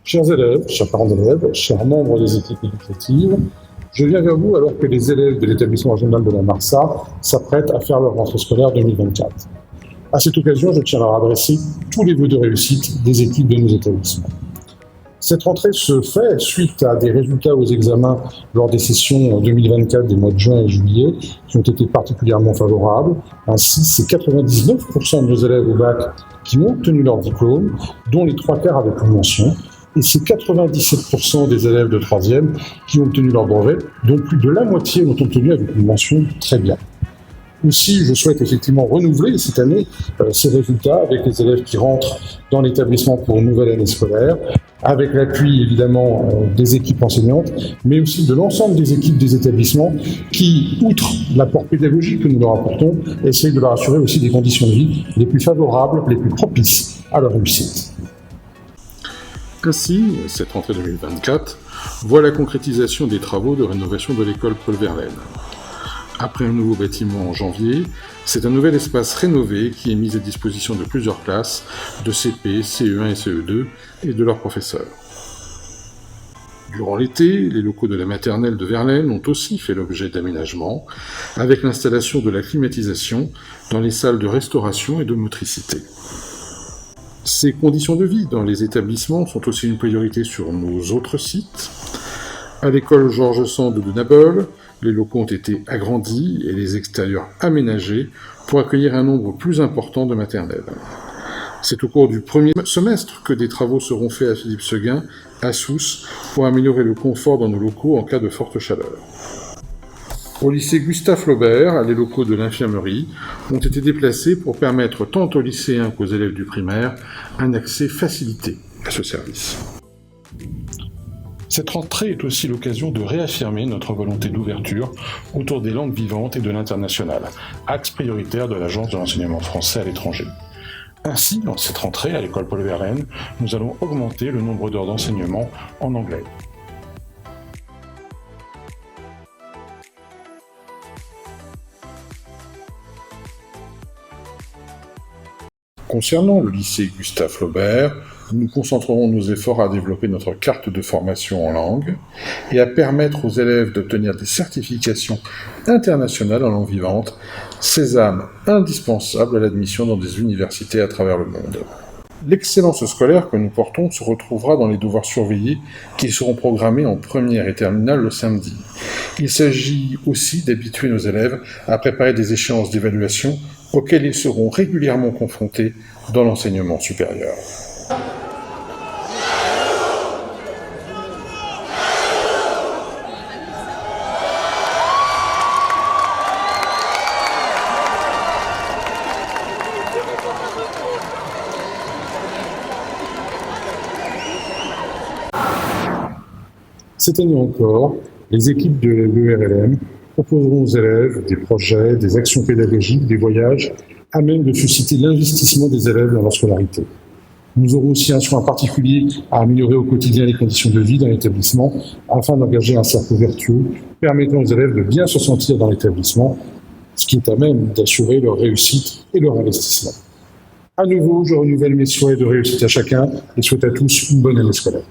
Chers élèves, chers parents d'élèves, chers membres des équipes éducatives, je viens vers vous alors que les élèves de l'établissement régional de la Marsa s'apprêtent à faire leur rentrée scolaire 2024. À cette occasion, je tiens à leur adresser tous les vœux de réussite des équipes de nos établissements. Cette rentrée se fait suite à des résultats aux examens lors des sessions 2024 des mois de juin et juillet qui ont été particulièrement favorables. Ainsi, c'est 99% de nos élèves au bac qui ont obtenu leur diplôme, dont les 3/4 avec une mention. Et c'est 97% des élèves de 3e qui ont obtenu leur brevet, dont plus de la moitié l'ont obtenu avec une mention très bien. Aussi, je souhaite effectivement renouveler cette année ces résultats avec les élèves qui rentrent dans l'établissement pour une nouvelle année scolaire, avec l'appui évidemment des équipes enseignantes, mais aussi de l'ensemble des équipes des établissements qui, outre l'apport pédagogique que nous leur apportons, essayent de leur assurer aussi des conditions de vie les plus favorables, les plus propices à leur réussite. Ainsi, cette rentrée 2024 voit la concrétisation des travaux de rénovation de l'école Paul Verlaine. Après un nouveau bâtiment en janvier, c'est un nouvel espace rénové qui est mis à disposition de plusieurs classes de CP, CE1 et CE2 et de leurs professeurs. Durant l'été, les locaux de la maternelle de Verlaine ont aussi fait l'objet d'aménagements, avec l'installation de la climatisation dans les salles de restauration et de motricité. Ces conditions de vie dans les établissements sont aussi une priorité sur nos autres sites. À l'école Georges Sand de Naples, les locaux ont été agrandis et les extérieurs aménagés pour accueillir un nombre plus important de maternelles. C'est au cours du premier semestre que des travaux seront faits à Philippe-Seguin, à Sousse, pour améliorer le confort dans nos locaux en cas de forte chaleur. Au lycée Gustave Flaubert, les locaux de l'infirmerie ont été déplacés pour permettre tant aux lycéens qu'aux élèves du primaire un accès facilité à ce service. Cette rentrée est aussi l'occasion de réaffirmer notre volonté d'ouverture autour des langues vivantes et de l'international, axe prioritaire de l'Agence de l'enseignement français à l'étranger. Ainsi, dans cette rentrée à l'école Paul Verlaine, nous allons augmenter le nombre d'heures d'enseignement en anglais. Concernant le lycée Gustave Flaubert, nous concentrerons nos efforts à développer notre carte de formation en langue et à permettre aux élèves d'obtenir des certifications internationales en langue vivante, sésame indispensable à l'admission dans des universités à travers le monde. L'excellence scolaire que nous portons se retrouvera dans les devoirs surveillés qui seront programmés en première et terminale le samedi. Il s'agit aussi d'habituer nos élèves à préparer des échéances d'évaluation auxquelles ils seront régulièrement confrontés dans l'enseignement supérieur. Cette année encore, les équipes de l'ERLM proposeront aux élèves des projets, des actions pédagogiques, des voyages, à même de susciter l'investissement des élèves dans leur scolarité. Nous aurons aussi un soin particulier à améliorer au quotidien les conditions de vie dans l'établissement afin d'engager un cercle vertueux permettant aux élèves de bien se sentir dans l'établissement, ce qui est à même d'assurer leur réussite et leur investissement. À nouveau, je renouvelle mes souhaits de réussite à chacun et souhaite à tous une bonne année scolaire.